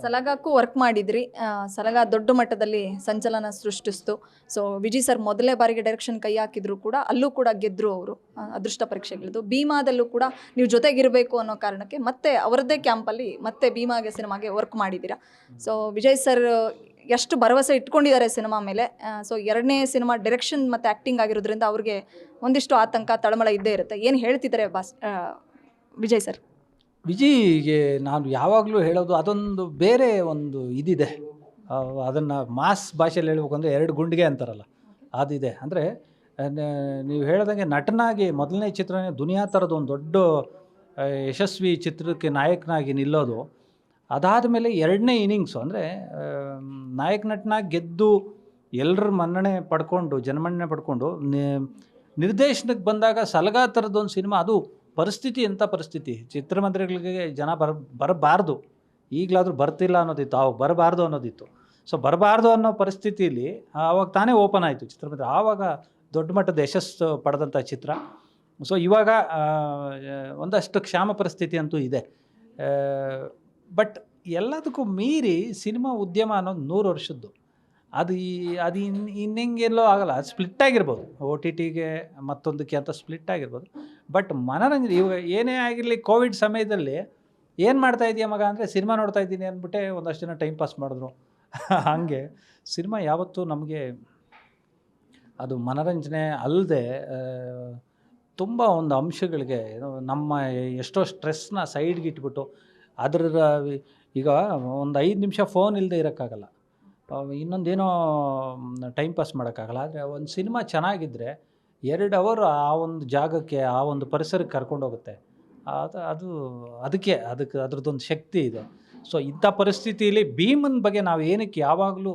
ಸಲಗಾಕ್ಕೂ work ಮಾಡಿದ್ರಿ. ಸಲಗ ದೊಡ್ಡ ಮಟ್ಟದಲ್ಲಿ ಸಂಚಲನ ಸೃಷ್ಟಿಸ್ತು. ಸೊ ವಿಜಯ್ ಸರ್ ಮೊದಲನೇ ಬಾರಿಗೆ ಡೈರೆಕ್ಷನ್ ಕೈ ಹಾಕಿದ್ರು ಕೂಡ ಅಲ್ಲೂ ಕೂಡ ಗೆದ್ರು ಅವರು, ಅದೃಷ್ಟ ಪರೀಕ್ಷೆಗಳಿದ್ದು. ಭೀಮಾದಲ್ಲೂ ಕೂಡ ನೀವು ಜೊತೆಗಿರಬೇಕು ಅನ್ನೋ ಕಾರಣಕ್ಕೆ ಮತ್ತೆ ಅವರದ್ದೇ ಕ್ಯಾಂಪಲ್ಲಿ ಮತ್ತೆ ಭೀಮಾಗೆ ಸಿನಿಮಾಗೆ ವರ್ಕ್ ಮಾಡಿದ್ದೀರಾ. ಸೊ ವಿಜಯ್ ಸರ್ ಎಷ್ಟು ಭರವಸೆ ಇಟ್ಕೊಂಡಿದ್ದಾರೆ ಸಿನಿಮಾ ಮೇಲೆ. ಸೊ ಎರಡನೇ ಸಿನಿಮಾ ಡೈರೆಕ್ಷನ್ ಮತ್ತು ಆ್ಯಕ್ಟಿಂಗ್ ಆಗಿರೋದ್ರಿಂದ ಅವ್ರಿಗೆ ಒಂದಿಷ್ಟು ಆತಂಕ ತಳಮಳ ಇದ್ದೇ ಇರುತ್ತೆ. ಏನು ಹೇಳ್ತಿದ್ದಾರೆ ವಿಜಯ್ ಸರ್? ವಿಜಿಗೆ ನಾನು ಯಾವಾಗಲೂ ಹೇಳೋದು ಅದೊಂದು ಬೇರೆ ಒಂದು ಇದಿದೆ. ಅದನ್ನು ಮಾಸ್ ಭಾಷೆಯಲ್ಲಿ ಹೇಳ್ಬೇಕು ಅಂದರೆ 2 ಗುಂಡಿಗೆ ಅಂತಾರಲ್ಲ, ಅದಿದೆ. ಅಂದರೆ ನೀವು ಹೇಳ್ದಂಗೆ ನಟನಾಗಿ ಮೊದಲನೇ ಚಿತ್ರನೇ ದುನಿಯಾ ಥರದ್ದು ಒಂದು ದೊಡ್ಡ ಯಶಸ್ವಿ ಚಿತ್ರಕ್ಕೆ ನಾಯಕನಾಗಿ ನಿಲ್ಲೋದು. ಅದಾದ ಮೇಲೆ 2ನೇ ಇನ್ನಿಂಗ್ಸು ಅಂದರೆ ನಾಯಕ ನಟನಾಗಿ ಗೆದ್ದು ಎಲ್ಲರ ಮನ್ನಣೆ ಪಡ್ಕೊಂಡು ಜನಮನ್ನಣೆ ಪಡ್ಕೊಂಡು ನಿರ್ದೇಶನಕ್ಕೆ ಬಂದಾಗ ಸಲಗಾ ಥರದ್ದೊಂದು ಸಿನಿಮಾ, ಅದು ಪರಿಸ್ಥಿತಿ ಎಂಥ ಪರಿಸ್ಥಿತಿ, ಚಿತ್ರಮಂದಿರಗಳಿಗೆ ಜನ ಬರಬಾರ್ದು, ಈಗಲಾದರೂ ಬರ್ತಿಲ್ಲ ಅನ್ನೋದಿತ್ತು, ಅವಾಗ ಬರಬಾರ್ದು ಅನ್ನೋದಿತ್ತು. ಸೊ ಬರಬಾರ್ದು ಅನ್ನೋ ಪರಿಸ್ಥಿತಿಯಲ್ಲಿ ಆವಾಗ ತಾನೇ ಓಪನ್ ಆಯಿತು ಚಿತ್ರಮಂದಿರ. ಆವಾಗ ದೊಡ್ಡ ಮಟ್ಟದ ಯಶಸ್ಸು ಪಡೆದಂಥ ಚಿತ್ರ. ಸೊ ಇವಾಗ ಒಂದಷ್ಟು ಕ್ಷಾಮ ಪರಿಸ್ಥಿತಿ ಅಂತೂ ಇದೆ. ಬಟ್ ಎಲ್ಲದಕ್ಕೂ ಮೀರಿ ಸಿನಿಮಾ ಉದ್ಯಮ ಅನ್ನೋದು 100 ವರ್ಷದ್ದು. ಅದು ಇನ್ನೆಂಗೆಲ್ಲೋ ಆಗಲ್ಲ. ಅದು ಸ್ಪ್ಲಿಟ್ ಆಗಿರ್ಬೋದು, OTTಗೆ ಮತ್ತೊಂದಕ್ಕೆ ಅಂತ ಸ್ಪ್ಲಿಟ್ ಆಗಿರ್ಬೋದು. ಬಟ್ ಮನೋರಂಜನೆ ಇವಾಗ ಏನೇ ಆಗಿರಲಿ, ಕೋವಿಡ್ ಸಮಯದಲ್ಲಿ ಏನು ಮಾಡ್ತಾ ಇದೆಯಾ ಮಗ ಅಂದರೆ ಸಿನಿಮಾ ನೋಡ್ತಾ ಇದ್ದೀನಿ ಅಂದ್ಬಿಟ್ಟೆ ಒಂದಷ್ಟು ಜನ ಟೈಮ್ ಪಾಸ್ ಮಾಡಿದ್ರು. ಹಾಗೆ ಸಿನಿಮಾ ಯಾವತ್ತೂ ನಮಗೆ ಅದು ಮನೋರಂಜನೆ ಅಲ್ಲದೆ ತುಂಬ ಒಂದು ಅಂಶಗಳಿಗೆ ನಮ್ಮ ಎಷ್ಟೋ ಸ್ಟ್ರೆಸ್ನ ಸೈಡ್ಗೆ ಇಟ್ಬಿಟ್ಟು ಅದರ ಈಗ ಒಂದು 5 ನಿಮಿಷ ಫೋನ್ ಇಲ್ಲದೆ ಇರೋಕ್ಕಾಗಲ್ಲ, ಇನ್ನೊಂದೇನೋ ಟೈಮ್ ಪಾಸ್ ಮಾಡೋಕ್ಕಾಗಲ್ಲ. ಆದರೆ ಒಂದು ಸಿನಿಮಾ ಚೆನ್ನಾಗಿದ್ದರೆ 2 ಅವರ್ ಆ ಒಂದು ಜಾಗಕ್ಕೆ, ಆ ಒಂದು ಪರಿಸರಕ್ಕೆ ಕರ್ಕೊಂಡೋಗುತ್ತೆ. ಅದಕ್ಕೆ ಅದ್ರದ್ದೊಂದು ಶಕ್ತಿ ಇದೆ. ಸೊ ಇಂಥ ಪರಿಸ್ಥಿತಿಯಲ್ಲಿ ಭೀಮನ ಬಗ್ಗೆ ನಾವು ಏನಕ್ಕೆ ಯಾವಾಗಲೂ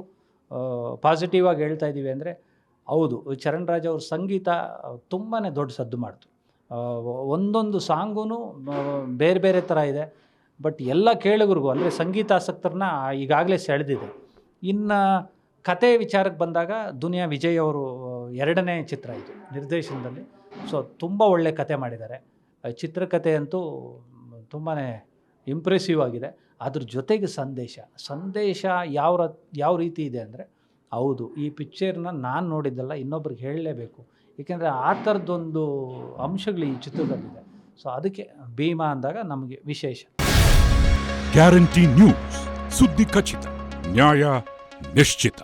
ಪಾಸಿಟಿವ್ ಆಗಿ ಹೇಳ್ತಾ ಇದ್ದೀವಿ ಅಂದರೆ, ಹೌದು, ಚರಣ್ ರಾಜ್ ಅವ್ರ ಸಂಗೀತ ತುಂಬಾ ದೊಡ್ಡ ಸದ್ದು ಮಾಡ್ತು. ಒಂದೊಂದು ಸಾಂಗೂ ಬೇರೆ ಬೇರೆ ಥರ ಇದೆ. ಬಟ್ ಎಲ್ಲ ಕೇಳುಗರಿಗೂ ಅಂದರೆ ಸಂಗೀತಾಸಕ್ತರನ್ನ ಈಗಾಗಲೇ ಸೆಳೆದಿದೆ. ಇನ್ನು ಕತೆ ವಿಚಾರಕ್ಕೆ ಬಂದಾಗ ದುನಿಯಾ ವಿಜಯ್ ಅವರು 2ನೇ ಚಿತ್ರ ಇದು ನಿರ್ದೇಶನದಲ್ಲಿ. ಸೊ ತುಂಬ ಒಳ್ಳೆ ಕತೆ ಮಾಡಿದ್ದಾರೆ. ಚಿತ್ರಕಥೆ ಅಂತೂ ತುಂಬಾ ಇಂಪ್ರೆಸಿವ್ ಆಗಿದೆ. ಅದ್ರ ಜೊತೆಗೆ ಸಂದೇಶ ಯಾವ ರೀತಿ ಇದೆ ಅಂದರೆ, ಹೌದು, ಈ ಪಿಕ್ಚರ್ನ ನಾನು ನೋಡಿದ್ದಲ್ಲ, ಇನ್ನೊಬ್ರಿಗೆ ಹೇಳಲೇಬೇಕು. ಏಕೆಂದರೆ ಆ ಥರದ್ದೊಂದು ಅಂಶಗಳು ಈ ಚಿತ್ರದಲ್ಲಿದೆ. ಸೊ ಅದಕ್ಕೆ ಭೀಮಾ ಅಂದಾಗ ನಮಗೆ ವಿಶೇಷ. ಗ್ಯಾರಂಟಿ ನ್ಯೂಸ್, ಸುದ್ದಿ ಖಚಿತ, ನ್ಯಾಯ ನಿಶ್ಚಿತ.